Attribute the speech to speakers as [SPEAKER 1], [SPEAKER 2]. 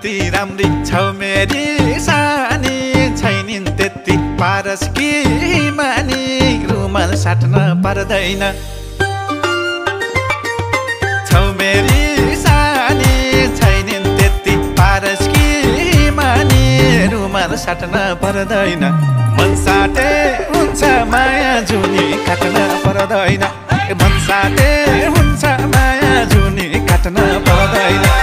[SPEAKER 1] जति राम्री छौ मेरी सानी छैनिन् त्यति पारस कि मानी रुमाल साट्न पर्दैन छौ मेरी सानी छैनिन् त्यति पारस कि मानी रुमाल साट्न पर्दैन मन साटे हुन्छ माया जुनी काट्न पर्दैन मन साटे हुन्छ माया जुनी काट्न पर्दैन